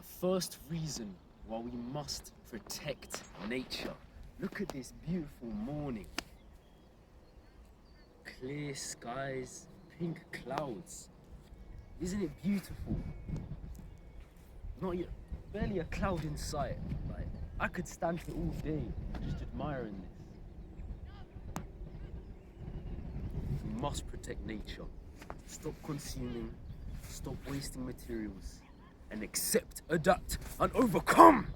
The first reason why we must protect nature. Look at this beautiful morning. Clear skies, pink clouds. Isn't it beautiful? Not yet, barely a cloud in sight. Like, I could stand here all day just admiring this. We must protect nature. Stop consuming, stop wasting materials, and accept, adapt, and overcome!